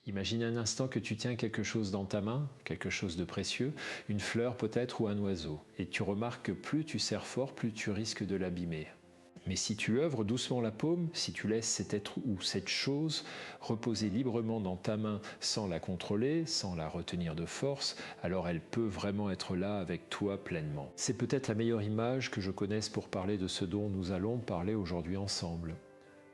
Imagine un instant que tu tiens quelque chose dans ta main, quelque chose de précieux, une fleur peut-être ou un oiseau, et tu remarques que plus tu serres fort, plus tu risques de l'abîmer. Mais si tu œuvres doucement la paume, si tu laisses cet être ou cette chose reposer librement dans ta main sans la contrôler, sans la retenir de force, alors elle peut vraiment être là avec toi pleinement. C'est peut-être la meilleure image que je connaisse pour parler de ce dont nous allons parler aujourd'hui ensemble.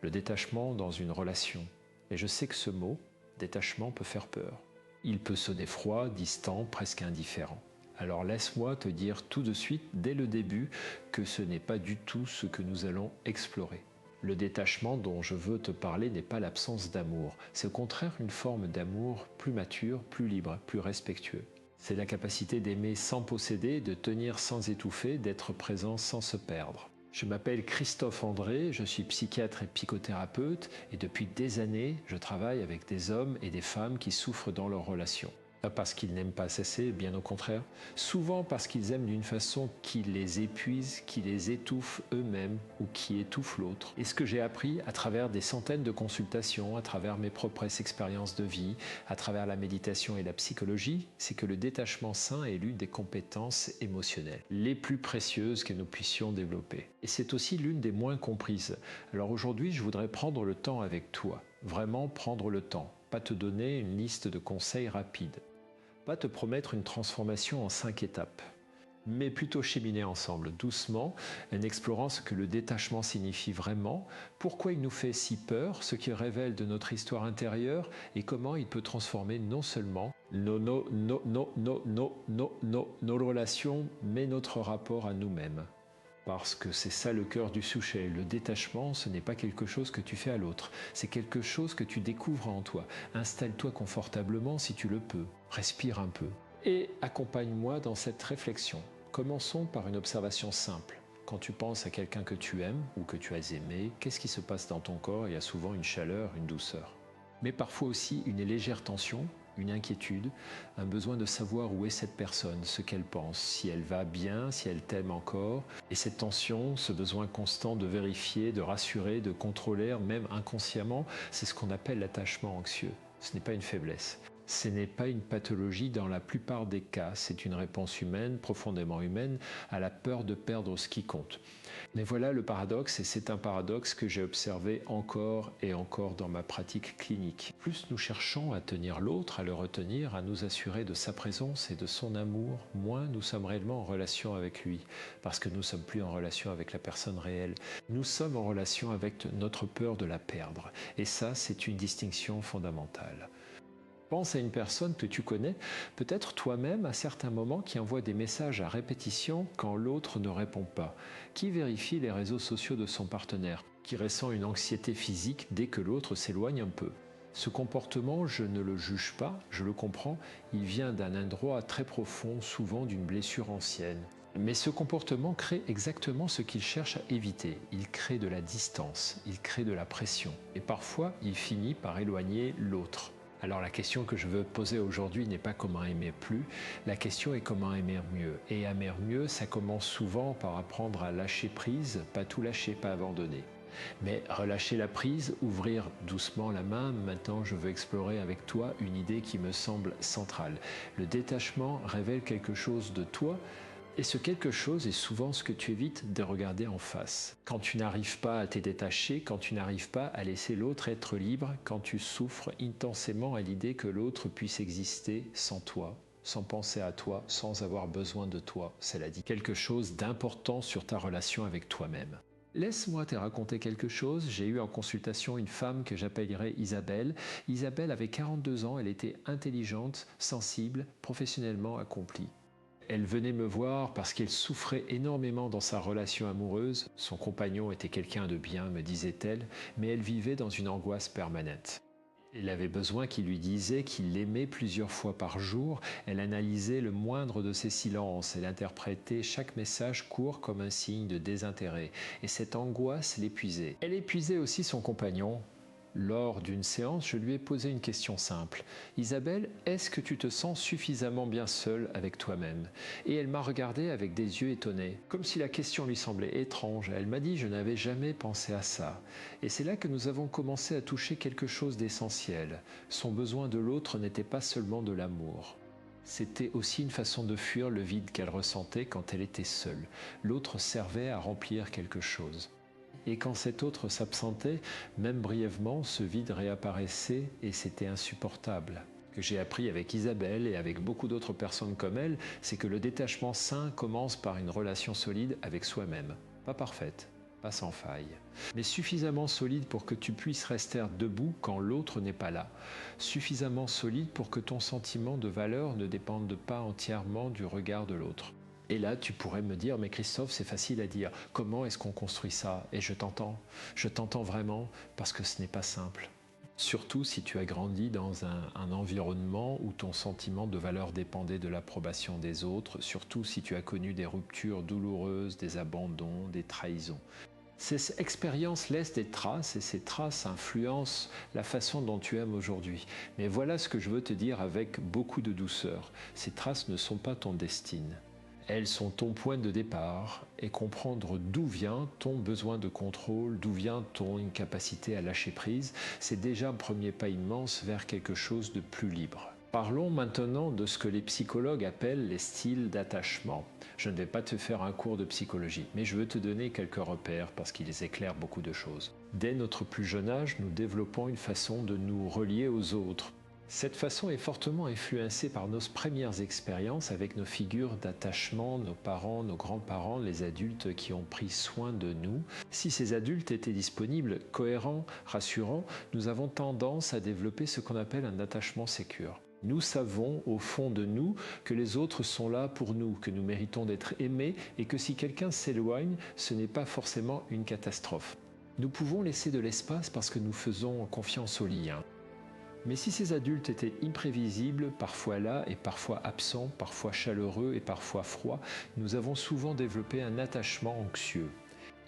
Le détachement dans une relation. Et je sais que ce mot, détachement, peut faire peur. Il peut sonner froid, distant, presque indifférent. Alors laisse-moi te dire tout de suite, dès le début, que ce n'est pas du tout ce que nous allons explorer. Le détachement dont je veux te parler n'est pas l'absence d'amour, c'est au contraire une forme d'amour plus mature, plus libre, plus respectueux. C'est la capacité d'aimer sans posséder, de tenir sans étouffer, d'être présent sans se perdre. Je m'appelle Christophe André, je suis psychiatre et psychothérapeute et depuis des années, je travaille avec des hommes et des femmes qui souffrent dans leurs relations. Pas parce qu'ils n'aiment pas cesser, bien au contraire. Souvent parce qu'ils aiment d'une façon qui les épuise, qui les étouffe eux-mêmes ou qui étouffe l'autre. Et ce que j'ai appris à travers des centaines de consultations, à travers mes propres expériences de vie, à travers la méditation et la psychologie, c'est que le détachement sain est l'une des compétences émotionnelles les plus précieuses que nous puissions développer. Et c'est aussi l'une des moins comprises. Alors aujourd'hui, je voudrais prendre le temps avec toi. Vraiment prendre le temps. Pas te donner une liste de conseils rapides. Pas te promettre une transformation en 5 étapes, mais plutôt cheminer ensemble, doucement, en explorant ce que le détachement signifie vraiment, pourquoi il nous fait si peur, ce qu'il révèle de notre histoire intérieure et comment il peut transformer non seulement nos relations, mais notre rapport à nous-mêmes. Parce que c'est ça le cœur du sujet. Le détachement, ce n'est pas quelque chose que tu fais à l'autre. C'est quelque chose que tu découvres en toi. Installe-toi confortablement si tu le peux. Respire un peu. Et accompagne-moi dans cette réflexion. Commençons par une observation simple. Quand tu penses à quelqu'un que tu aimes ou que tu as aimé, qu'est-ce qui se passe dans ton corps? Il y a souvent une chaleur, une douceur. Mais parfois aussi une légère tension, une inquiétude, un besoin de savoir où est cette personne, ce qu'elle pense, si elle va bien, si elle t'aime encore. Et cette tension, ce besoin constant de vérifier, de rassurer, de contrôler, même inconsciemment, c'est ce qu'on appelle l'attachement anxieux. Ce n'est pas une faiblesse. Ce n'est pas une pathologie dans la plupart des cas, c'est une réponse humaine, profondément humaine, à la peur de perdre ce qui compte. Mais voilà le paradoxe, et c'est un paradoxe que j'ai observé encore et encore dans ma pratique clinique. Plus nous cherchons à tenir l'autre, à le retenir, à nous assurer de sa présence et de son amour, moins nous sommes réellement en relation avec lui, parce que nous ne sommes plus en relation avec la personne réelle. Nous sommes en relation avec notre peur de la perdre, et ça, c'est une distinction fondamentale. Pense à une personne que tu connais, peut-être toi-même à certains moments, qui envoie des messages à répétition quand l'autre ne répond pas, qui vérifie les réseaux sociaux de son partenaire, qui ressent une anxiété physique dès que l'autre s'éloigne un peu. Ce comportement, je ne le juge pas, je le comprends, il vient d'un endroit très profond, souvent d'une blessure ancienne. Mais ce comportement crée exactement ce qu'il cherche à éviter. Il crée de la distance, il crée de la pression, et parfois il finit par éloigner l'autre. Alors la question que je veux poser aujourd'hui n'est pas comment aimer plus, la question est comment aimer mieux. Et aimer mieux, ça commence souvent par apprendre à lâcher prise, pas tout lâcher, pas abandonner. Mais relâcher la prise, ouvrir doucement la main, maintenant je veux explorer avec toi une idée qui me semble centrale. Le détachement révèle quelque chose de toi, et ce quelque chose est souvent ce que tu évites de regarder en face. Quand tu n'arrives pas à te détacher, quand tu n'arrives pas à laisser l'autre être libre, quand tu souffres intensément à l'idée que l'autre puisse exister sans toi, sans penser à toi, sans avoir besoin de toi, cela dit quelque chose d'important sur ta relation avec toi-même. Laisse-moi te raconter quelque chose. J'ai eu en consultation une femme que j'appellerais Isabelle. Isabelle avait 42 ans, elle était intelligente, sensible, professionnellement accomplie. Elle venait me voir parce qu'elle souffrait énormément dans sa relation amoureuse. Son compagnon était quelqu'un de bien, me disait-elle, mais elle vivait dans une angoisse permanente. Elle avait besoin qu'il lui disait qu'il l'aimait plusieurs fois par jour. Elle analysait le moindre de ses silences. Elle interprétait chaque message court comme un signe de désintérêt. Et cette angoisse l'épuisait. Elle épuisait aussi son compagnon. Lors d'une séance, je lui ai posé une question simple. « Isabelle, est-ce que tu te sens suffisamment bien seule avec toi-même » Et elle m'a regardé avec des yeux étonnés, comme si la question lui semblait étrange. Elle m'a dit « Je n'avais jamais pensé à ça ». Et c'est là que nous avons commencé à toucher quelque chose d'essentiel. Son besoin de l'autre n'était pas seulement de l'amour. C'était aussi une façon de fuir le vide qu'elle ressentait quand elle était seule. L'autre servait à remplir quelque chose. Et quand cet autre s'absentait, même brièvement, ce vide réapparaissait et c'était insupportable. Ce que j'ai appris avec Isabelle et avec beaucoup d'autres personnes comme elle, c'est que le détachement sain commence par une relation solide avec soi-même. Pas parfaite, pas sans faille, mais suffisamment solide pour que tu puisses rester debout quand l'autre n'est pas là. Suffisamment solide pour que ton sentiment de valeur ne dépende pas entièrement du regard de l'autre. Et là, tu pourrais me dire, mais Christophe, c'est facile à dire. Comment est-ce qu'on construit ça? Et je t'entends vraiment, parce que ce n'est pas simple. Surtout si tu as grandi dans un environnement où ton sentiment de valeur dépendait de l'approbation des autres, surtout si tu as connu des ruptures douloureuses, des abandons, des trahisons. Ces expériences laissent des traces et ces traces influencent la façon dont tu aimes aujourd'hui. Mais voilà ce que je veux te dire avec beaucoup de douceur. Ces traces ne sont pas ton destin. Elles sont ton point de départ et comprendre d'où vient ton besoin de contrôle, d'où vient ton incapacité à lâcher prise, c'est déjà un premier pas immense vers quelque chose de plus libre. Parlons maintenant de ce que les psychologues appellent les styles d'attachement. Je ne vais pas te faire un cours de psychologie, mais je veux te donner quelques repères parce qu'ils éclairent beaucoup de choses. Dès notre plus jeune âge, nous développons une façon de nous relier aux autres. Cette façon est fortement influencée par nos premières expériences avec nos figures d'attachement, nos parents, nos grands-parents, les adultes qui ont pris soin de nous. Si ces adultes étaient disponibles, cohérents, rassurants, nous avons tendance à développer ce qu'on appelle un attachement sécure. Nous savons au fond de nous que les autres sont là pour nous, que nous méritons d'être aimés et que si quelqu'un s'éloigne, ce n'est pas forcément une catastrophe. Nous pouvons laisser de l'espace parce que nous faisons confiance au lien. Mais si ces adultes étaient imprévisibles, parfois là et parfois absents, parfois chaleureux et parfois froids, nous avons souvent développé un attachement anxieux.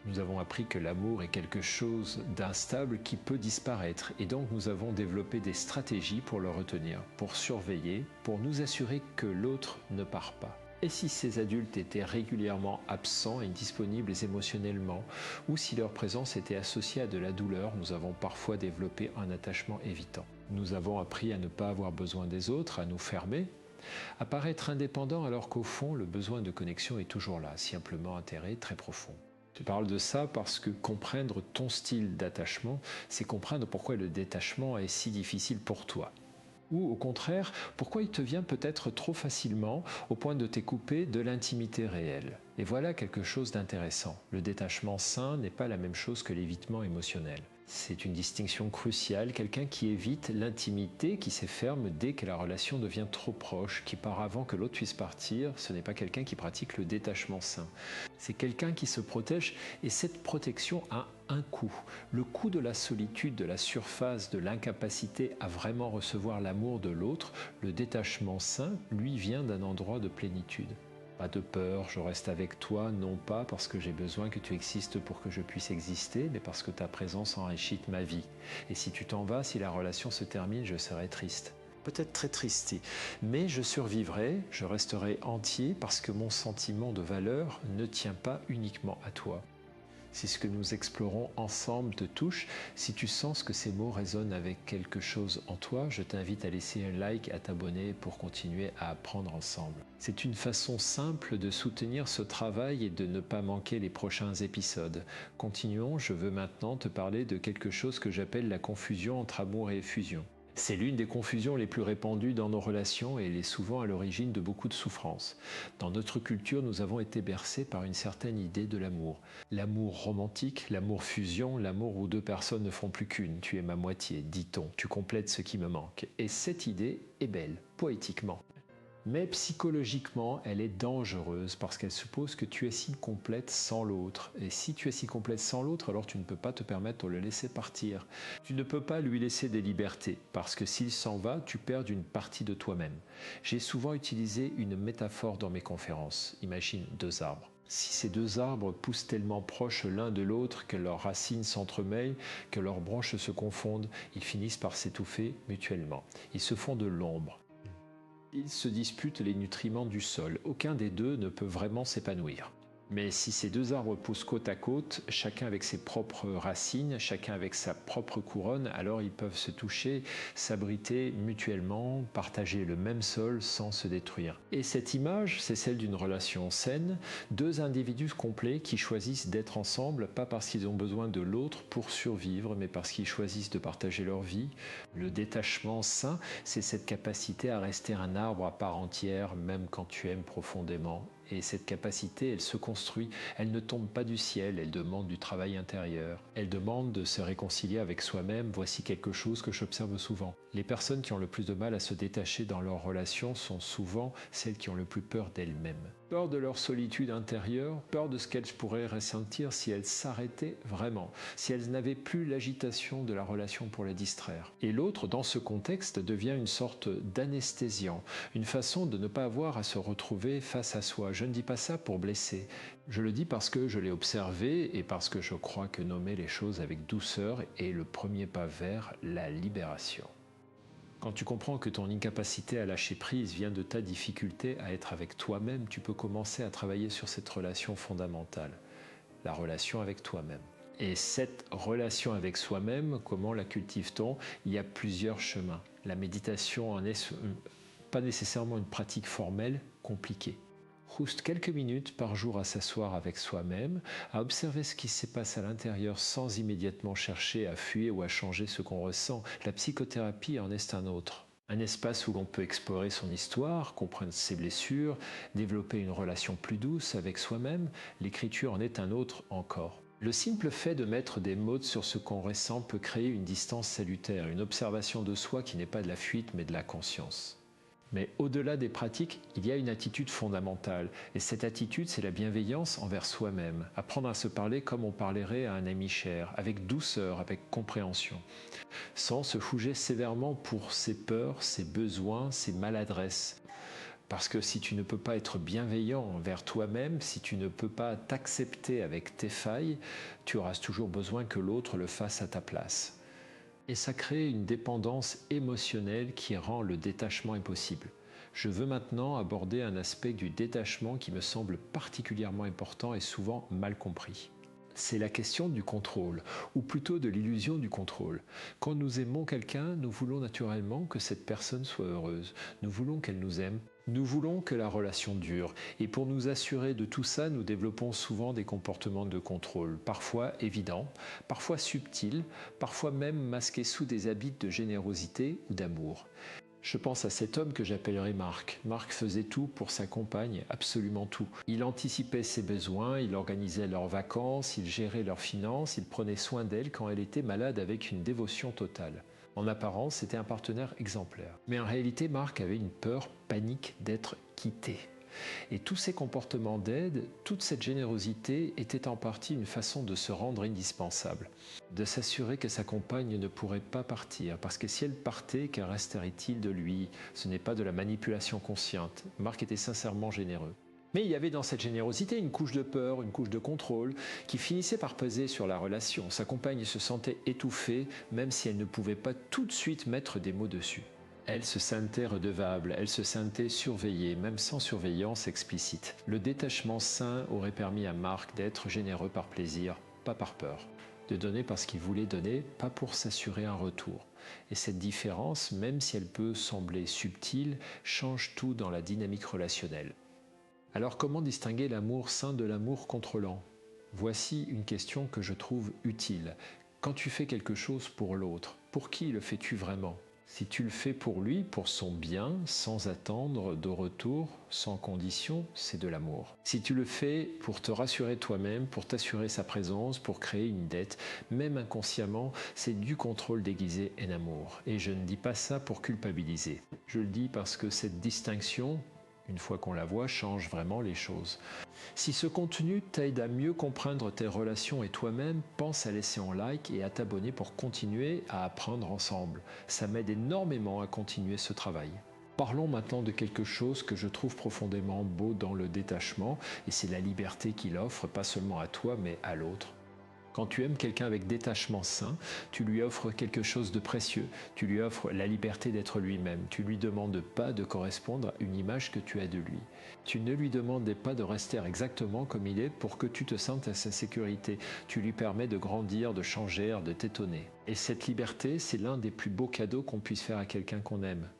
Nous avons appris que l'amour est quelque chose d'instable qui peut disparaître et donc nous avons développé des stratégies pour le retenir, pour surveiller, pour nous assurer que l'autre ne part pas. Et si ces adultes étaient régulièrement absents et indisponibles émotionnellement, ou si leur présence était associée à de la douleur, nous avons parfois développé un attachement évitant. Nous avons appris à ne pas avoir besoin des autres, à nous fermer, à paraître indépendants alors qu'au fond, le besoin de connexion est toujours là, simplement intérêt très profond. Je parle de ça parce que comprendre ton style d'attachement, c'est comprendre pourquoi le détachement est si difficile pour toi. Ou au contraire, pourquoi il te vient peut-être trop facilement au point de t'écouper de l'intimité réelle. Et voilà quelque chose d'intéressant. Le détachement sain n'est pas la même chose que l'évitement émotionnel. C'est une distinction cruciale, quelqu'un qui évite l'intimité, qui s'efferme dès que la relation devient trop proche, qui part avant que l'autre puisse partir, ce n'est pas quelqu'un qui pratique le détachement sain. C'est quelqu'un qui se protège et cette protection a un coût. Le coût de la solitude, de la surface, de l'incapacité à vraiment recevoir l'amour de l'autre, le détachement sain, lui, vient d'un endroit de plénitude. Pas de peur, je reste avec toi, non pas parce que j'ai besoin que tu existes pour que je puisse exister, mais parce que ta présence enrichit ma vie. Et si tu t'en vas, si la relation se termine, je serai triste. Peut-être très triste, mais je survivrai, je resterai entier parce que mon sentiment de valeur ne tient pas uniquement à toi. Si ce que nous explorons ensemble te touche, si tu sens que ces mots résonnent avec quelque chose en toi, je t'invite à laisser un like, à t'abonner pour continuer à apprendre ensemble. C'est une façon simple de soutenir ce travail et de ne pas manquer les prochains épisodes. Continuons, je veux maintenant te parler de quelque chose que j'appelle la confusion entre amour et effusion. C'est l'une des confusions les plus répandues dans nos relations et elle est souvent à l'origine de beaucoup de souffrances. Dans notre culture, nous avons été bercés par une certaine idée de l'amour. L'amour romantique, l'amour fusion, l'amour où deux personnes ne font plus qu'une. Tu es ma moitié, dit-on. Tu complètes ce qui me manque. Et cette idée est belle, poétiquement. Mais psychologiquement, elle est dangereuse parce qu'elle suppose que tu es si complète sans l'autre. Et si tu es si complète sans l'autre, alors tu ne peux pas te permettre de le laisser partir. Tu ne peux pas lui laisser des libertés parce que s'il s'en va, tu perds une partie de toi-même. J'ai souvent utilisé une métaphore dans mes conférences. Imagine deux arbres. Si ces deux arbres poussent tellement proches l'un de l'autre que leurs racines s'entremêlent, que leurs branches se confondent, ils finissent par s'étouffer mutuellement. Ils se font de l'ombre. Ils se disputent les nutriments du sol. Aucun des deux ne peut vraiment s'épanouir. Mais si ces deux arbres poussent côte à côte, chacun avec ses propres racines, chacun avec sa propre couronne, alors ils peuvent se toucher, s'abriter mutuellement, partager le même sol sans se détruire. Et cette image, c'est celle d'une relation saine, deux individus complets qui choisissent d'être ensemble, pas parce qu'ils ont besoin de l'autre pour survivre, mais parce qu'ils choisissent de partager leur vie. Le détachement sain, c'est cette capacité à rester un arbre à part entière, même quand tu aimes profondément. Et cette capacité, elle se construit, elle ne tombe pas du ciel, elle demande du travail intérieur. Elle demande de se réconcilier avec soi-même. Voici quelque chose que j'observe souvent. Les personnes qui ont le plus de mal à se détacher dans leurs relations sont souvent celles qui ont le plus peur d'elles-mêmes. Peur de leur solitude intérieure, peur de ce qu'elles pourraient ressentir si elles s'arrêtaient vraiment, si elles n'avaient plus l'agitation de la relation pour les distraire. Et l'autre, dans ce contexte, devient une sorte d'anesthésiant, une façon de ne pas avoir à se retrouver face à soi. Je ne dis pas ça pour blesser, je le dis parce que je l'ai observé et parce que je crois que nommer les choses avec douceur est le premier pas vers la libération. Quand tu comprends que ton incapacité à lâcher prise vient de ta difficulté à être avec toi-même, tu peux commencer à travailler sur cette relation fondamentale, la relation avec toi-même. Et cette relation avec soi-même, comment la cultive-t-on? Il y a plusieurs chemins. La méditation en est pas nécessairement une pratique formelle, compliquée. Juste quelques minutes par jour à s'asseoir avec soi-même, à observer ce qui se passe à l'intérieur sans immédiatement chercher à fuir ou à changer ce qu'on ressent. La psychothérapie en est un autre. Un espace où l'on peut explorer son histoire, comprendre ses blessures, développer une relation plus douce avec soi-même. L'écriture en est un autre encore. Le simple fait de mettre des mots sur ce qu'on ressent peut créer une distance salutaire, une observation de soi qui n'est pas de la fuite mais de la conscience. Mais au-delà des pratiques, il y a une attitude fondamentale. Et cette attitude, c'est la bienveillance envers soi-même. Apprendre à se parler comme on parlerait à un ami cher, avec douceur, avec compréhension. Sans se juger sévèrement pour ses peurs, ses besoins, ses maladresses. Parce que si tu ne peux pas être bienveillant envers toi-même, si tu ne peux pas t'accepter avec tes failles, tu auras toujours besoin que l'autre le fasse à ta place. Et ça crée une dépendance émotionnelle qui rend le détachement impossible. Je veux maintenant aborder un aspect du détachement qui me semble particulièrement important et souvent mal compris. C'est la question du contrôle, ou plutôt de l'illusion du contrôle. Quand nous aimons quelqu'un, nous voulons naturellement que cette personne soit heureuse. Nous voulons qu'elle nous aime. Nous voulons que la relation dure. Et pour nous assurer de tout ça, nous développons souvent des comportements de contrôle, parfois évidents, parfois subtils, parfois même masqués sous des habits de générosité ou d'amour. Je pense à cet homme que j'appellerai Marc. Marc faisait tout pour sa compagne, absolument tout. Il anticipait ses besoins, il organisait leurs vacances, il gérait leurs finances, il prenait soin d'elle quand elle était malade avec une dévotion totale. En apparence, c'était un partenaire exemplaire. Mais en réalité, Marc avait une peur panique d'être quitté. Et tous ces comportements d'aide, toute cette générosité était en partie une façon de se rendre indispensable, de s'assurer que sa compagne ne pourrait pas partir, parce que si elle partait, qu'en resterait-il de lui? Ce n'est pas de la manipulation consciente. Marc était sincèrement généreux. Mais il y avait dans cette générosité une couche de peur, une couche de contrôle, qui finissait par peser sur la relation. Sa compagne se sentait étouffée, même si elle ne pouvait pas tout de suite mettre des mots dessus. Elle se sentait redevable, elle se sentait surveillée, même sans surveillance explicite. Le détachement sain aurait permis à Marc d'être généreux par plaisir, pas par peur. De donner parce qu'il voulait donner, pas pour s'assurer un retour. Et cette différence, même si elle peut sembler subtile, change tout dans la dynamique relationnelle. Alors comment distinguer l'amour sain de l'amour contrôlant? Voici une question que je trouve utile. Quand tu fais quelque chose pour l'autre, pour qui le fais-tu vraiment? Si tu le fais pour lui, pour son bien, sans attendre de retour, sans condition, c'est de l'amour. Si tu le fais pour te rassurer toi-même, pour t'assurer sa présence, pour créer une dette, même inconsciemment, c'est du contrôle déguisé en amour. Et je ne dis pas ça pour culpabiliser. Je le dis parce que cette distinction, une fois qu'on la voit, change vraiment les choses. Si ce contenu t'aide à mieux comprendre tes relations et toi-même, pense à laisser un like et à t'abonner pour continuer à apprendre ensemble. Ça m'aide énormément à continuer ce travail. Parlons maintenant de quelque chose que je trouve profondément beau dans le détachement, et c'est la liberté qu'il offre, pas seulement à toi, mais à l'autre. Quand tu aimes quelqu'un avec détachement sain, tu lui offres quelque chose de précieux. Tu lui offres la liberté d'être lui-même. Tu ne lui demandes pas de correspondre à une image que tu as de lui. Tu ne lui demandes pas de rester exactement comme il est pour que tu te sentes à sa sécurité. Tu lui permets de grandir, de changer, de t'étonner. Et cette liberté, c'est l'un des plus beaux cadeaux qu'on puisse faire à quelqu'un qu'on aime.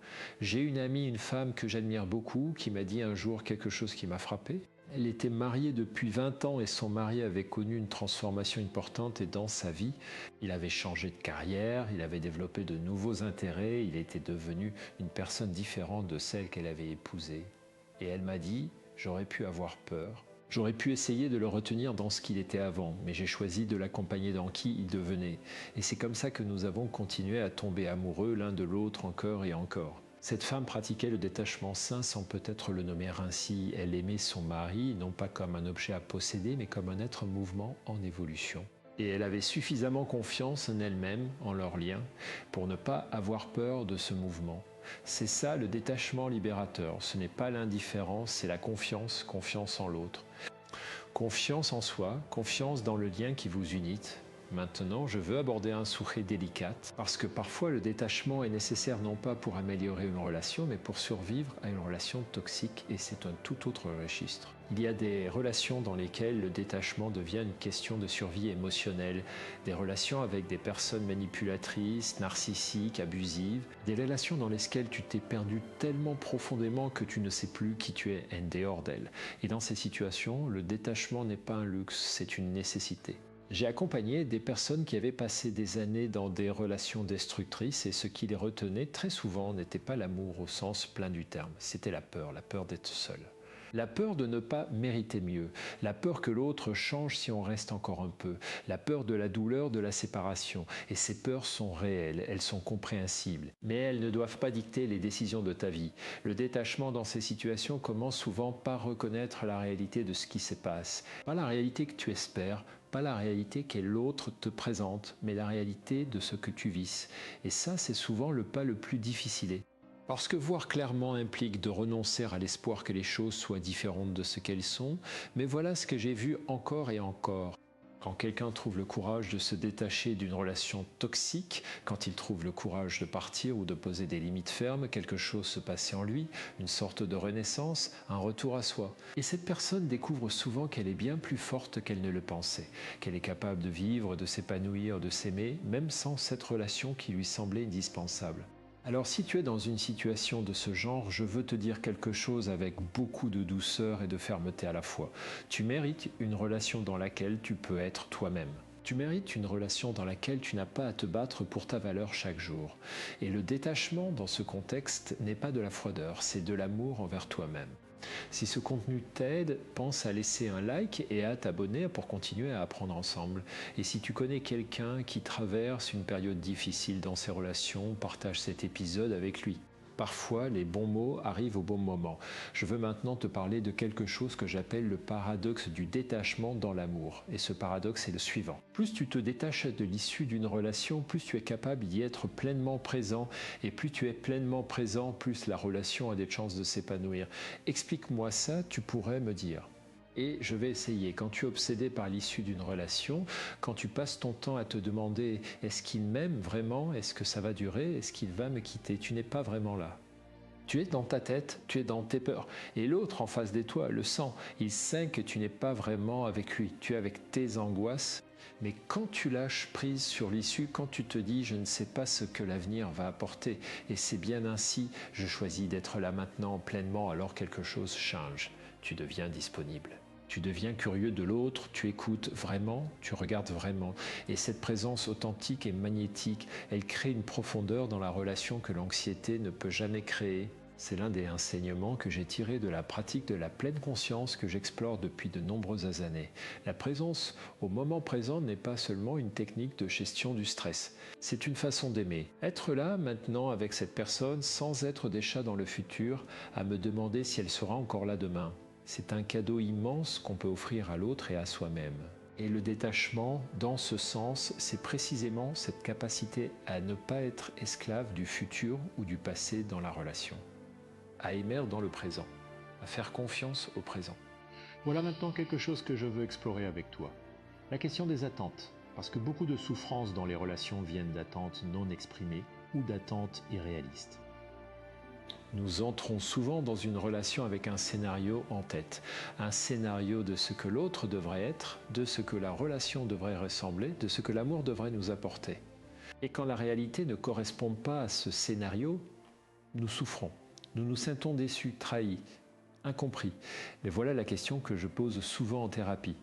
J'ai une amie, une femme que j'admire beaucoup, qui m'a dit un jour quelque chose qui m'a frappé. Elle était mariée depuis 20 ans et son mari avait connu une transformation importante dans sa vie. Il avait changé de carrière, il avait développé de nouveaux intérêts, il était devenu une personne différente de celle qu'elle avait épousée. Et elle m'a dit, j'aurais pu avoir peur, j'aurais pu essayer de le retenir dans ce qu'il était avant, mais j'ai choisi de l'accompagner dans qui il devenait. Et c'est comme ça que nous avons continué à tomber amoureux l'un de l'autre encore et encore. Cette femme pratiquait le détachement sain sans peut-être le nommer ainsi. Elle aimait son mari, non pas comme un objet à posséder, mais comme un être en mouvement, en évolution. Et elle avait suffisamment confiance en elle-même, en leur lien, pour ne pas avoir peur de ce mouvement. C'est ça le détachement libérateur. Ce n'est pas l'indifférence, c'est la confiance, confiance en l'autre. Confiance en soi, confiance dans le lien qui vous unit. Maintenant, je veux aborder un sujet délicat parce que parfois le détachement est nécessaire non pas pour améliorer une relation, mais pour survivre à une relation toxique et c'est un tout autre registre. Il y a des relations dans lesquelles le détachement devient une question de survie émotionnelle, des relations avec des personnes manipulatrices, narcissiques, abusives, des relations dans lesquelles tu t'es perdu tellement profondément que tu ne sais plus qui tu es en dehors d'elles. Et dans ces situations, le détachement n'est pas un luxe, c'est une nécessité. J'ai accompagné des personnes qui avaient passé des années dans des relations destructrices et ce qui les retenait très souvent n'était pas l'amour au sens plein du terme, c'était la peur d'être seul. La peur de ne pas mériter mieux, la peur que l'autre change si on reste encore un peu, la peur de la douleur de la séparation. Et ces peurs sont réelles, elles sont compréhensibles, mais elles ne doivent pas dicter les décisions de ta vie. Le détachement dans ces situations commence souvent par reconnaître la réalité de ce qui se passe, pas la réalité que tu espères, pas la réalité que l'autre te présente, mais la réalité de ce que tu vis. Et ça, c'est souvent le pas le plus difficile. Parce que voir clairement implique de renoncer à l'espoir que les choses soient différentes de ce qu'elles sont, mais voilà ce que j'ai vu encore et encore. Quand quelqu'un trouve le courage de se détacher d'une relation toxique, quand il trouve le courage de partir ou de poser des limites fermes, quelque chose se passe en lui, une sorte de renaissance, un retour à soi. Et cette personne découvre souvent qu'elle est bien plus forte qu'elle ne le pensait, qu'elle est capable de vivre, de s'épanouir, de s'aimer, même sans cette relation qui lui semblait indispensable. Alors si tu es dans une situation de ce genre, je veux te dire quelque chose avec beaucoup de douceur et de fermeté à la fois. Tu mérites une relation dans laquelle tu peux être toi-même. Tu mérites une relation dans laquelle tu n'as pas à te battre pour ta valeur chaque jour. Et le détachement dans ce contexte n'est pas de la froideur, c'est de l'amour envers toi-même. Si ce contenu t'aide, pense à laisser un like et à t'abonner pour continuer à apprendre ensemble. Et si tu connais quelqu'un qui traverse une période difficile dans ses relations, partage cet épisode avec lui. Parfois, les bons mots arrivent au bon moment. Je veux maintenant te parler de quelque chose que j'appelle le paradoxe du détachement dans l'amour. Et ce paradoxe est le suivant. Plus tu te détaches de l'issue d'une relation, plus tu es capable d'y être pleinement présent. Et plus tu es pleinement présent, plus la relation a des chances de s'épanouir. Explique-moi ça, tu pourrais me dire. Et je vais essayer. Quand tu es obsédé par l'issue d'une relation, quand tu passes ton temps à te demander est-ce qu'il m'aime vraiment, est-ce que ça va durer, est-ce qu'il va me quitter, tu n'es pas vraiment là. Tu es dans ta tête, tu es dans tes peurs. Et l'autre en face de toi le sent. Il sait que tu n'es pas vraiment avec lui. Tu es avec tes angoisses. Mais quand tu lâches prise sur l'issue, quand tu te dis je ne sais pas ce que l'avenir va apporter, et c'est bien ainsi, je choisis d'être là maintenant pleinement alors quelque chose change, tu deviens disponible. Tu deviens curieux de l'autre, tu écoutes vraiment, tu regardes vraiment. Et cette présence authentique et magnétique, elle crée une profondeur dans la relation que l'anxiété ne peut jamais créer. C'est l'un des enseignements que j'ai tiré de la pratique de la pleine conscience que j'explore depuis de nombreuses années. La présence au moment présent n'est pas seulement une technique de gestion du stress, c'est une façon d'aimer. Être là maintenant avec cette personne sans être déjà dans le futur, à me demander si elle sera encore là demain. C'est un cadeau immense qu'on peut offrir à l'autre et à soi-même. Et le détachement, dans ce sens, c'est précisément cette capacité à ne pas être esclave du futur ou du passé dans la relation. à aimer dans le présent, à faire confiance au présent. Voilà maintenant quelque chose que je veux explorer avec toi. La question des attentes, parce que beaucoup de souffrances dans les relations viennent d'attentes non exprimées ou d'attentes irréalistes. Nous entrons souvent dans une relation avec un scénario en tête, un scénario de ce que l'autre devrait être, de ce que la relation devrait ressembler, de ce que l'amour devrait nous apporter. Et quand la réalité ne correspond pas à ce scénario, nous souffrons, nous nous sentons déçus, trahis, incompris. Mais voilà la question que je pose souvent en thérapie.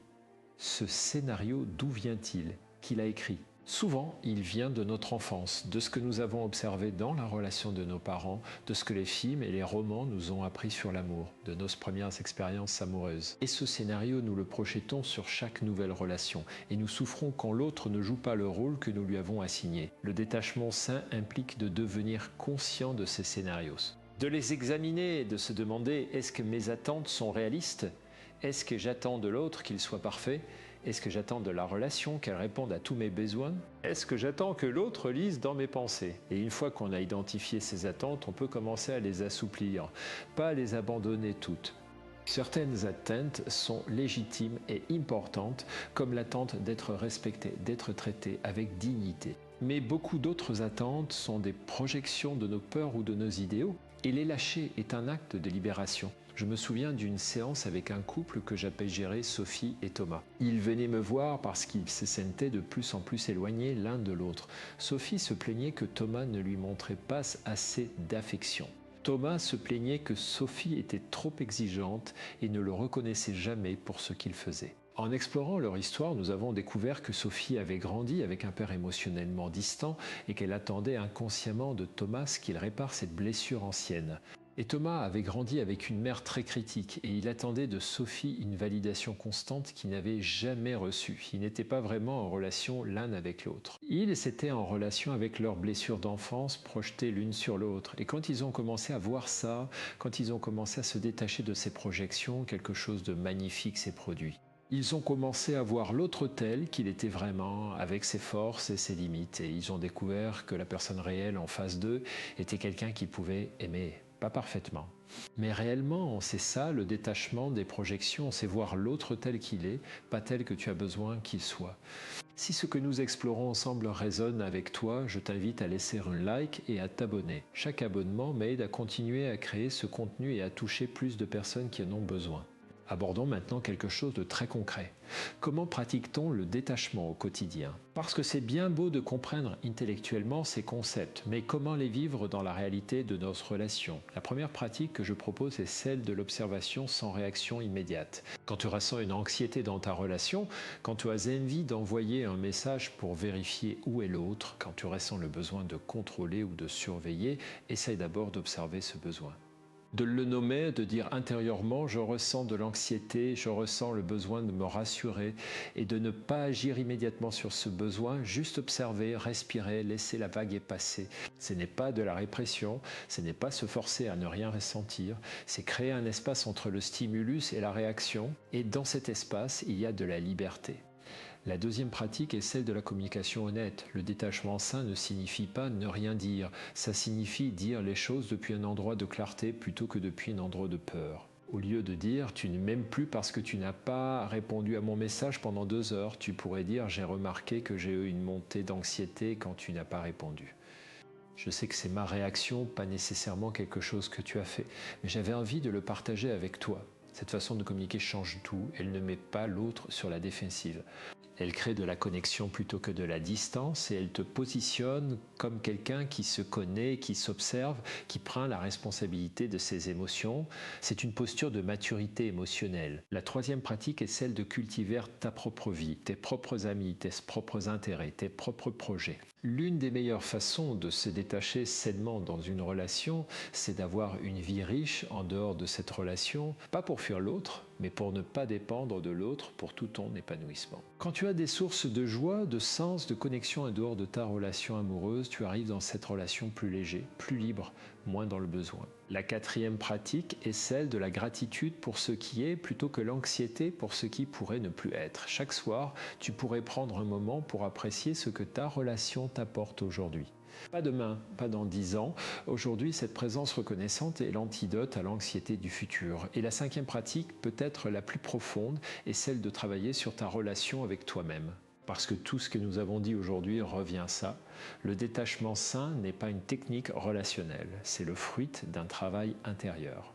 Ce scénario, d'où vient-il? Qui l'a écrit? Souvent, il vient de notre enfance, de ce que nous avons observé dans la relation de nos parents, de ce que les films et les romans nous ont appris sur l'amour, de nos premières expériences amoureuses. Et ce scénario, nous le projetons sur chaque nouvelle relation, et nous souffrons quand l'autre ne joue pas le rôle que nous lui avons assigné. Le détachement sain implique de devenir conscient de ces scénarios, de les examiner et de se demander: est-ce que mes attentes sont réalistes? Est-ce que j'attends de l'autre qu'il soit parfait? Est-ce que j'attends de la relation qu'elle réponde à tous mes besoins? Est-ce que j'attends que l'autre lise dans mes pensées? Et une fois qu'on a identifié ces attentes, on peut commencer à les assouplir, pas à les abandonner toutes. Certaines attentes sont légitimes et importantes, comme l'attente d'être respecté, d'être traité avec dignité. Mais beaucoup d'autres attentes sont des projections de nos peurs ou de nos idéaux, et les lâcher est un acte de libération. Je me souviens d'une séance avec un couple que j'appellerais Sophie et Thomas. Ils venaient me voir parce qu'ils se sentaient de plus en plus éloignés l'un de l'autre. Sophie se plaignait que Thomas ne lui montrait pas assez d'affection. Thomas se plaignait que Sophie était trop exigeante et ne le reconnaissait jamais pour ce qu'il faisait. En explorant leur histoire, nous avons découvert que Sophie avait grandi avec un père émotionnellement distant et qu'elle attendait inconsciemment de Thomas qu'il répare cette blessure ancienne. Et Thomas avait grandi avec une mère très critique et il attendait de Sophie une validation constante qu'il n'avait jamais reçue. Ils n'étaient pas vraiment en relation l'un avec l'autre. Ils étaient en relation avec leurs blessures d'enfance projetées l'une sur l'autre. Et quand ils ont commencé à voir ça, quand ils ont commencé à se détacher de ces projections, quelque chose de magnifique s'est produit. Ils ont commencé à voir l'autre tel qu'il était vraiment, avec ses forces et ses limites. Et ils ont découvert que la personne réelle en face d'eux était quelqu'un qui pouvait aimer. Pas parfaitement. Mais réellement, c'est ça le détachement des projections, c'est voir l'autre tel qu'il est, pas tel que tu as besoin qu'il soit. Si ce que nous explorons ensemble résonne avec toi, je t'invite à laisser un like et à t'abonner. Chaque abonnement m'aide à continuer à créer ce contenu et à toucher plus de personnes qui en ont besoin. Abordons maintenant quelque chose de très concret. Comment pratique-t-on le détachement au quotidien? Parce que c'est bien beau de comprendre intellectuellement ces concepts, mais comment les vivre dans la réalité de nos relations? La première pratique que je propose est celle de l'observation sans réaction immédiate. Quand tu ressens une anxiété dans ta relation, quand tu as envie d'envoyer un message pour vérifier où est l'autre, quand tu ressens le besoin de contrôler ou de surveiller, essaye d'abord d'observer ce besoin. De le nommer, de dire intérieurement: je ressens de l'anxiété, je ressens le besoin de me rassurer, et de ne pas agir immédiatement sur ce besoin, juste observer, respirer, laisser la vague passer. Ce n'est pas de la répression, ce n'est pas se forcer à ne rien ressentir, c'est créer un espace entre le stimulus et la réaction, et dans cet espace, il y a de la liberté. La deuxième pratique est celle de la communication honnête. Le détachement sain ne signifie pas ne rien dire, ça signifie dire les choses depuis un endroit de clarté plutôt que depuis un endroit de peur. Au lieu de dire « tu ne m'aimes plus parce que tu n'as pas répondu à mon message pendant 2 heures », tu pourrais dire « j'ai remarqué que j'ai eu une montée d'anxiété quand tu n'as pas répondu ». Je sais que c'est ma réaction, pas nécessairement quelque chose que tu as fait, mais j'avais envie de le partager avec toi. Cette façon de communiquer change tout, elle ne met pas l'autre sur la défensive. Elle crée de la connexion plutôt que de la distance et elle te positionne comme quelqu'un qui se connaît, qui s'observe, qui prend la responsabilité de ses émotions. C'est une posture de maturité émotionnelle. La troisième pratique est celle de cultiver ta propre vie, tes propres amis, tes propres intérêts, tes propres projets. L'une des meilleures façons de se détacher sainement dans une relation, c'est d'avoir une vie riche en dehors de cette relation, pas pour fuir l'autre, mais pour ne pas dépendre de l'autre pour tout ton épanouissement. Quand tu as des sources de joie, de sens, de connexion en dehors de ta relation amoureuse, tu arrives dans cette relation plus léger, plus libre, moins dans le besoin. La quatrième pratique est celle de la gratitude pour ce qui est plutôt que l'anxiété pour ce qui pourrait ne plus être. Chaque soir, tu pourrais prendre un moment pour apprécier ce que ta relation t'apporte aujourd'hui. Pas demain, pas dans 10 ans. Aujourd'hui, cette présence reconnaissante est l'antidote à l'anxiété du futur. Et la cinquième pratique, peut-être la plus profonde, est celle de travailler sur ta relation avec toi-même. Parce que tout ce que nous avons dit aujourd'hui revient à ça. Le détachement sain n'est pas une technique relationnelle, c'est le fruit d'un travail intérieur.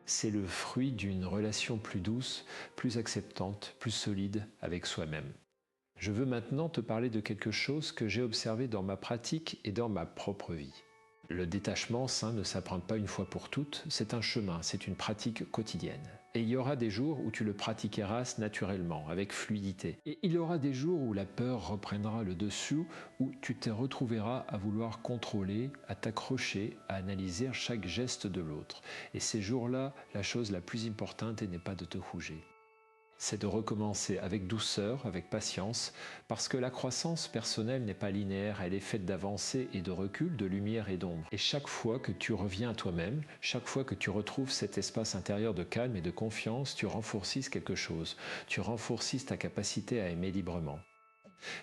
C'est le fruit d'une relation plus douce, plus acceptante, plus solide avec soi-même. Je veux maintenant te parler de quelque chose que j'ai observé dans ma pratique et dans ma propre vie. Le détachement sain ne s'apprend pas une fois pour toutes, c'est un chemin, c'est une pratique quotidienne. Et il y aura des jours où tu le pratiqueras naturellement, avec fluidité. Et il y aura des jours où la peur reprendra le dessus, où tu te retrouveras à vouloir contrôler, à t'accrocher, à analyser chaque geste de l'autre. Et ces jours-là, la chose la plus importante n'est pas de te rouger. C'est de recommencer avec douceur, avec patience, parce que la croissance personnelle n'est pas linéaire, elle est faite d'avancées et de recul, de lumière et d'ombre. Et chaque fois que tu reviens à toi-même, chaque fois que tu retrouves cet espace intérieur de calme et de confiance, tu renforces quelque chose, tu renforces ta capacité à aimer librement.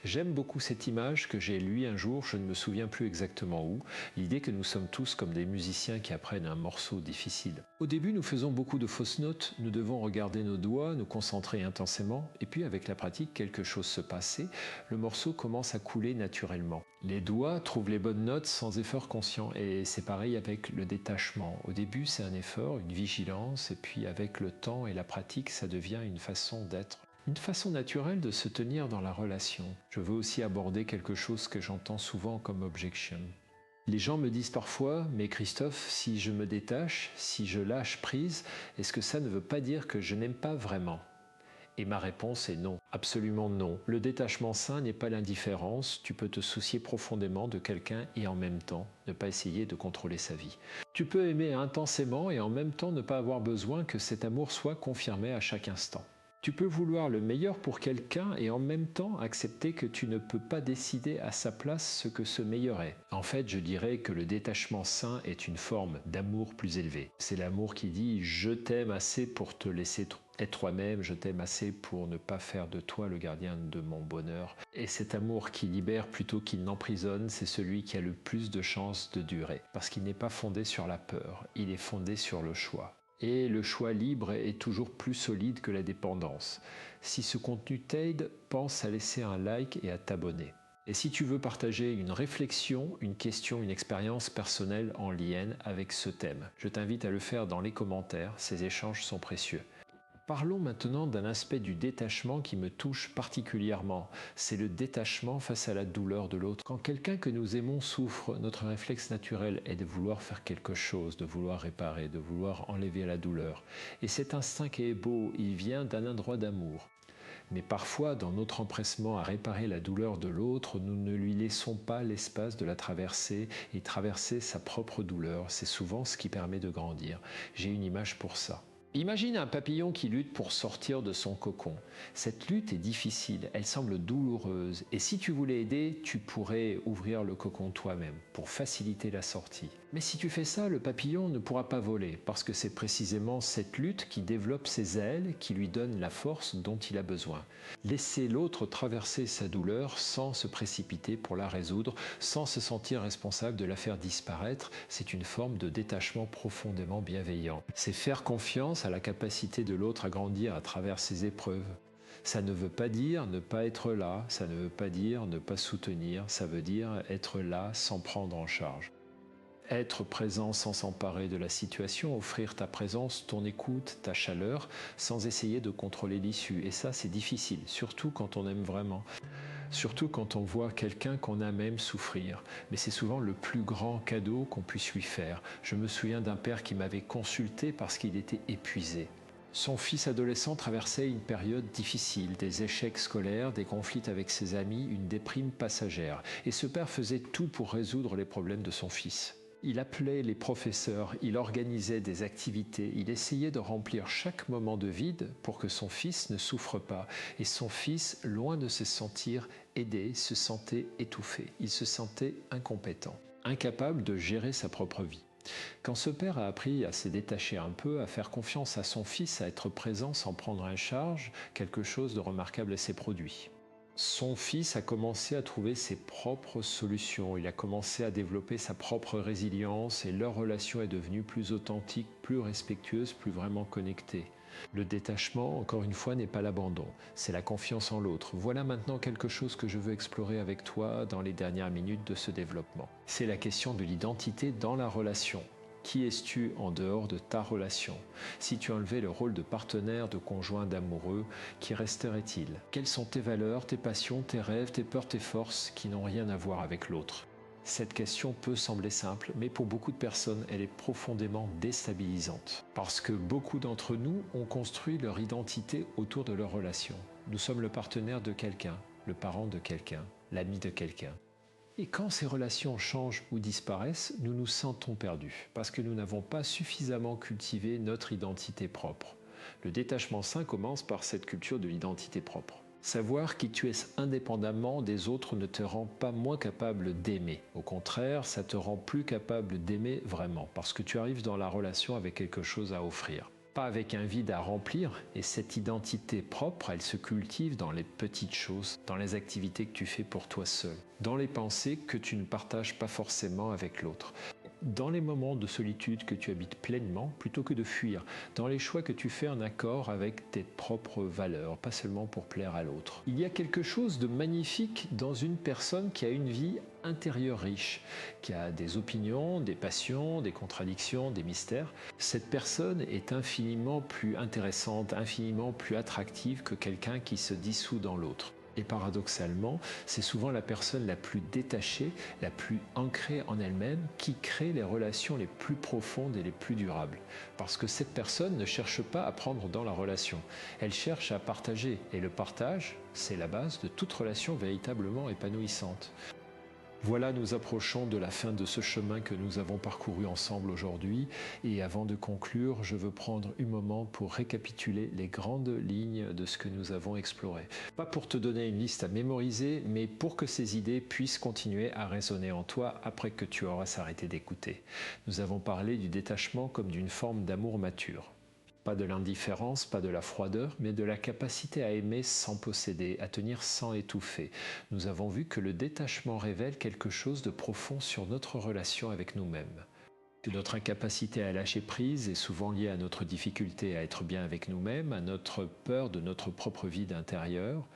J'aime beaucoup cette image que j'ai lue un jour, je ne me souviens plus exactement où, l'idée que nous sommes tous comme des musiciens qui apprennent un morceau difficile. Au début, nous faisons beaucoup de fausses notes, nous devons regarder nos doigts, nous concentrer intensément, et puis avec la pratique, quelque chose se passe, le morceau commence à couler naturellement. Les doigts trouvent les bonnes notes sans effort conscient, et c'est pareil avec le détachement. Au début, c'est un effort, une vigilance, et puis avec le temps et la pratique, ça devient une façon d'être. Une façon naturelle de se tenir dans la relation. Je veux aussi aborder quelque chose que j'entends souvent comme objection. Les gens me disent parfois, mais Christophe, si je me détache, si je lâche prise, est-ce que ça ne veut pas dire que je n'aime pas vraiment ? Et ma réponse est non, absolument non. Le détachement sain n'est pas l'indifférence, tu peux te soucier profondément de quelqu'un et en même temps ne pas essayer de contrôler sa vie. Tu peux aimer intensément et en même temps ne pas avoir besoin que cet amour soit confirmé à chaque instant. Tu peux vouloir le meilleur pour quelqu'un et en même temps accepter que tu ne peux pas décider à sa place ce que ce meilleur est. En fait, je dirais que le détachement sain est une forme d'amour plus élevée. C'est l'amour qui dit « je t'aime assez pour te laisser être toi-même, je t'aime assez pour ne pas faire de toi le gardien de mon bonheur ». Et cet amour qui libère plutôt qu'il n'emprisonne, c'est celui qui a le plus de chances de durer. Parce qu'il n'est pas fondé sur la peur, il est fondé sur le choix. Et le choix libre est toujours plus solide que la dépendance. Si ce contenu t'aide, pense à laisser un like et à t'abonner. Et si tu veux partager une réflexion, une question, une expérience personnelle en lien avec ce thème, je t'invite à le faire dans les commentaires, ces échanges sont précieux. Parlons maintenant d'un aspect du détachement qui me touche particulièrement. C'est le détachement face à la douleur de l'autre. Quand quelqu'un que nous aimons souffre, notre réflexe naturel est de vouloir faire quelque chose, de vouloir réparer, de vouloir enlever la douleur. Et cet instinct qui est beau, il vient d'un endroit d'amour. Mais parfois, dans notre empressement à réparer la douleur de l'autre, nous ne lui laissons pas l'espace de la traverser et traverser sa propre douleur. C'est souvent ce qui permet de grandir. J'ai une image pour ça. Imagine un papillon qui lutte pour sortir de son cocon. Cette lutte est difficile, elle semble douloureuse. Et si tu voulais aider, tu pourrais ouvrir le cocon toi-même pour faciliter la sortie. Mais si tu fais ça, le papillon ne pourra pas voler parce que c'est précisément cette lutte qui développe ses ailes, qui lui donne la force dont il a besoin. Laisser l'autre traverser sa douleur sans se précipiter pour la résoudre, sans se sentir responsable de la faire disparaître, c'est une forme de détachement profondément bienveillant. C'est faire confiance à la capacité de l'autre à grandir à travers ses épreuves. Ça ne veut pas dire ne pas être là, ça ne veut pas dire ne pas soutenir, ça veut dire être là sans prendre en charge. Être présent sans s'emparer de la situation, offrir ta présence, ton écoute, ta chaleur, sans essayer de contrôler l'issue. Et ça, c'est difficile, surtout quand on aime vraiment. Surtout quand on voit quelqu'un qu'on a même souffrir. Mais c'est souvent le plus grand cadeau qu'on puisse lui faire. Je me souviens d'un père qui m'avait consulté parce qu'il était épuisé. Son fils adolescent traversait une période difficile, des échecs scolaires, des conflits avec ses amis, une déprime passagère. Et ce père faisait tout pour résoudre les problèmes de son fils. Il appelait les professeurs, il organisait des activités, il essayait de remplir chaque moment de vide pour que son fils ne souffre pas. Et son fils, loin de se sentir aidé, se sentait étouffé. Il se sentait incompétent, incapable de gérer sa propre vie. Quand ce père a appris à se détacher un peu, à faire confiance à son fils, à être présent sans prendre en charge, quelque chose de remarquable s'est produit. Son fils a commencé à trouver ses propres solutions, il a commencé à développer sa propre résilience et leur relation est devenue plus authentique, plus respectueuse, plus vraiment connectée. Le détachement, encore une fois, n'est pas l'abandon, c'est la confiance en l'autre. Voilà maintenant quelque chose que je veux explorer avec toi dans les dernières minutes de ce développement. C'est la question de l'identité dans la relation. Qui es-tu en dehors de ta relation? Si tu enlevais le rôle de partenaire, de conjoint, d'amoureux, qui resterait-il? Quelles sont tes valeurs, tes passions, tes rêves, tes peurs, tes forces qui n'ont rien à voir avec l'autre? Cette question peut sembler simple, mais pour beaucoup de personnes, elle est profondément déstabilisante. Parce que beaucoup d'entre nous ont construit leur identité autour de leur relation. Nous sommes le partenaire de quelqu'un, le parent de quelqu'un, l'ami de quelqu'un. Et quand ces relations changent ou disparaissent, nous nous sentons perdus, parce que nous n'avons pas suffisamment cultivé notre identité propre. Le détachement sain commence par cette culture de l'identité propre. Savoir qui tu es indépendamment des autres ne te rend pas moins capable d'aimer. Au contraire, ça te rend plus capable d'aimer vraiment, parce que tu arrives dans la relation avec quelque chose à offrir. Pas avec un vide à remplir, et cette identité propre, elle se cultive dans les petites choses, dans les activités que tu fais pour toi seul, dans les pensées que tu ne partages pas forcément avec l'autre, dans les moments de solitude que tu habites pleinement plutôt que de fuir, dans les choix que tu fais en accord avec tes propres valeurs, pas seulement pour plaire à l'autre. Il y a quelque chose de magnifique dans une personne qui a une vie intérieure riche, qui a des opinions, des passions, des contradictions, des mystères. Cette personne est infiniment plus intéressante, infiniment plus attractive que quelqu'un qui se dissout dans l'autre. Et paradoxalement, c'est souvent la personne la plus détachée, la plus ancrée en elle-même, qui crée les relations les plus profondes et les plus durables. Parce que cette personne ne cherche pas à prendre dans la relation, elle cherche à partager. Et le partage, c'est la base de toute relation véritablement épanouissante. Voilà, nous approchons de la fin de ce chemin que nous avons parcouru ensemble aujourd'hui. Et avant de conclure, je veux prendre un moment pour récapituler les grandes lignes de ce que nous avons exploré. Pas pour te donner une liste à mémoriser, mais pour que ces idées puissent continuer à résonner en toi après que tu auras arrêté d'écouter. Nous avons parlé du détachement comme d'une forme d'amour mature. Pas de l'indifférence, pas de la froideur, mais de la capacité à aimer sans posséder, à tenir sans étouffer. Nous avons vu que le détachement révèle quelque chose de profond sur notre relation avec nous-mêmes. Que notre incapacité à lâcher prise est souvent liée à notre difficulté à être bien avec nous-mêmes, à notre peur de notre propre vide intérieur.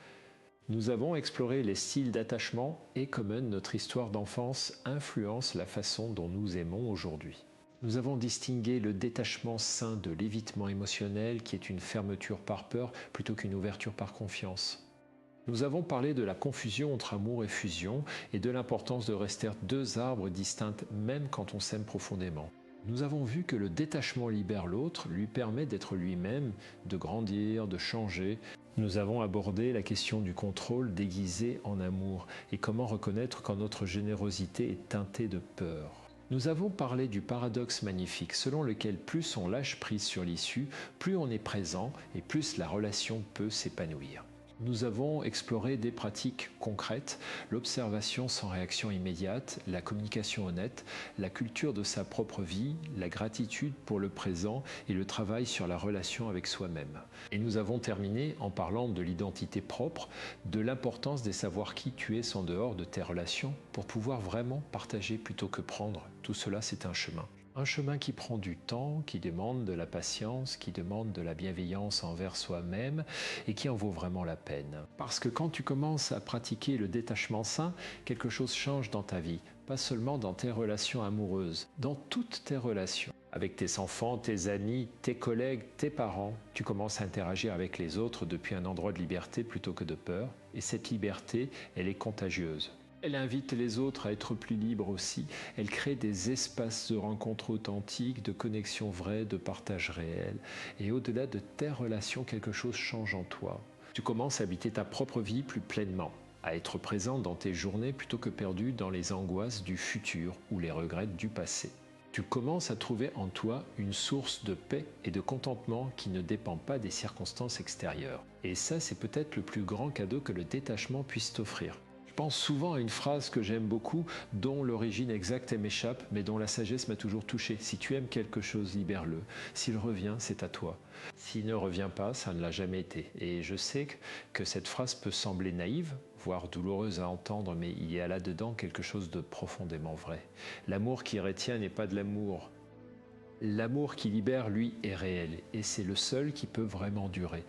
Nous avons exploré les styles d'attachement et comment notre histoire d'enfance influence la façon dont nous aimons aujourd'hui. Nous avons distingué le détachement sain de l'évitement émotionnel qui est une fermeture par peur plutôt qu'une ouverture par confiance. Nous avons parlé de la confusion entre amour et fusion et de l'importance de rester deux arbres distincts même quand on s'aime profondément. Nous avons vu que le détachement libère l'autre, lui permet d'être lui-même, de grandir, de changer. Nous avons abordé la question du contrôle déguisé en amour et comment reconnaître quand notre générosité est teintée de peur. Nous avons parlé du paradoxe magnifique selon lequel plus on lâche prise sur l'issue, plus on est présent et plus la relation peut s'épanouir. Nous avons exploré des pratiques concrètes, l'observation sans réaction immédiate, la communication honnête, la culture de sa propre vie, la gratitude pour le présent et le travail sur la relation avec soi-même. Et nous avons terminé en parlant de l'identité propre, de l'importance de savoir qui tu es en dehors de tes relations pour pouvoir vraiment partager plutôt que prendre. Tout cela, c'est un chemin. Un chemin qui prend du temps, qui demande de la patience, qui demande de la bienveillance envers soi-même et qui en vaut vraiment la peine. Parce que quand tu commences à pratiquer le détachement sain, quelque chose change dans ta vie, pas seulement dans tes relations amoureuses, dans toutes tes relations. Avec tes enfants, tes amis, tes collègues, tes parents, tu commences à interagir avec les autres depuis un endroit de liberté plutôt que de peur. Et cette liberté, elle est contagieuse. Elle invite les autres à être plus libres aussi. Elle crée des espaces de rencontres authentiques, de connexions vraies, de partage réel. Et au-delà de tes relations, quelque chose change en toi. Tu commences à habiter ta propre vie plus pleinement, à être présent dans tes journées plutôt que perdu dans les angoisses du futur ou les regrets du passé. Tu commences à trouver en toi une source de paix et de contentement qui ne dépend pas des circonstances extérieures. Et ça, c'est peut-être le plus grand cadeau que le détachement puisse t'offrir. Je pense souvent à une phrase que j'aime beaucoup, dont l'origine exacte m'échappe, mais dont la sagesse m'a toujours touché. Si tu aimes quelque chose, libère-le. S'il revient, c'est à toi. S'il ne revient pas, ça ne l'a jamais été. Et je sais que cette phrase peut sembler naïve, voire douloureuse à entendre, mais il y a là-dedans quelque chose de profondément vrai. L'amour qui retient n'est pas de l'amour. L'amour qui libère, lui, est réel, et c'est le seul qui peut vraiment durer.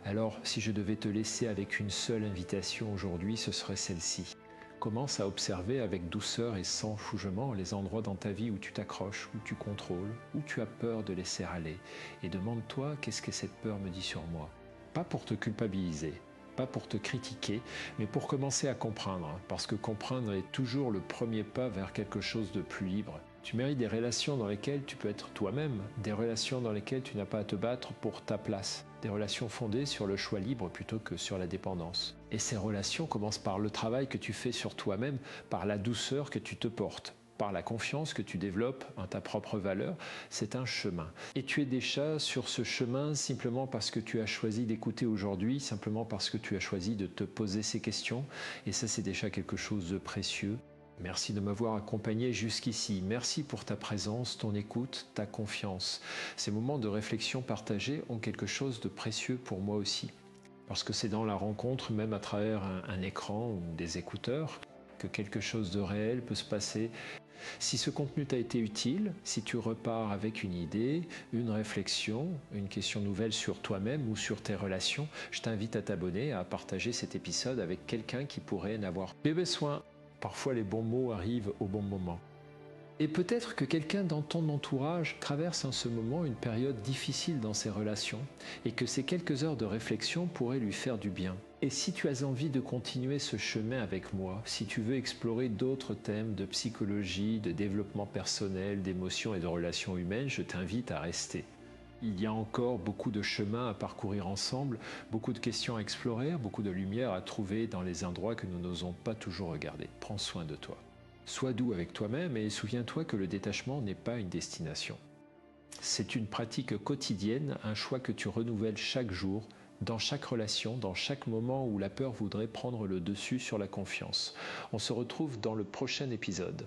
Alors, si je devais te laisser avec une seule invitation aujourd'hui, ce serait celle-ci. Commence à observer avec douceur et sans jugement les endroits dans ta vie où tu t'accroches, où tu contrôles, où tu as peur de laisser aller. Et demande-toi qu'est-ce que cette peur me dit sur moi. Pas pour te culpabiliser, pas pour te critiquer, mais pour commencer à comprendre. Parce que comprendre est toujours le premier pas vers quelque chose de plus libre. Tu mérites des relations dans lesquelles tu peux être toi-même, des relations dans lesquelles tu n'as pas à te battre pour ta place, des relations fondées sur le choix libre plutôt que sur la dépendance. Et ces relations commencent par le travail que tu fais sur toi-même, par la douceur que tu te portes, par la confiance que tu développes en ta propre valeur. C'est un chemin. Et tu es déjà sur ce chemin simplement parce que tu as choisi d'écouter aujourd'hui, simplement parce que tu as choisi de te poser ces questions. Et ça, c'est déjà quelque chose de précieux. Merci de m'avoir accompagné jusqu'ici. Merci pour ta présence, ton écoute, ta confiance. Ces moments de réflexion partagés ont quelque chose de précieux pour moi aussi. Parce que c'est dans la rencontre, même à travers un écran ou des écouteurs, que quelque chose de réel peut se passer. Si ce contenu t'a été utile, si tu repars avec une idée, une réflexion, une question nouvelle sur toi-même ou sur tes relations, je t'invite à t'abonner, à partager cet épisode avec quelqu'un qui pourrait en avoir besoin. Parfois les bons mots arrivent au bon moment. Et peut-être que quelqu'un dans ton entourage traverse en ce moment une période difficile dans ses relations et que ces quelques heures de réflexion pourraient lui faire du bien. Et si tu as envie de continuer ce chemin avec moi, si tu veux explorer d'autres thèmes de psychologie, de développement personnel, d'émotions et de relations humaines, je t'invite à rester. Il y a encore beaucoup de chemins à parcourir ensemble, beaucoup de questions à explorer, beaucoup de lumière à trouver dans les endroits que nous n'osons pas toujours regarder. Prends soin de toi. Sois doux avec toi-même et souviens-toi que le détachement n'est pas une destination. C'est une pratique quotidienne, un choix que tu renouvelles chaque jour, dans chaque relation, dans chaque moment où la peur voudrait prendre le dessus sur la confiance. On se retrouve dans le prochain épisode.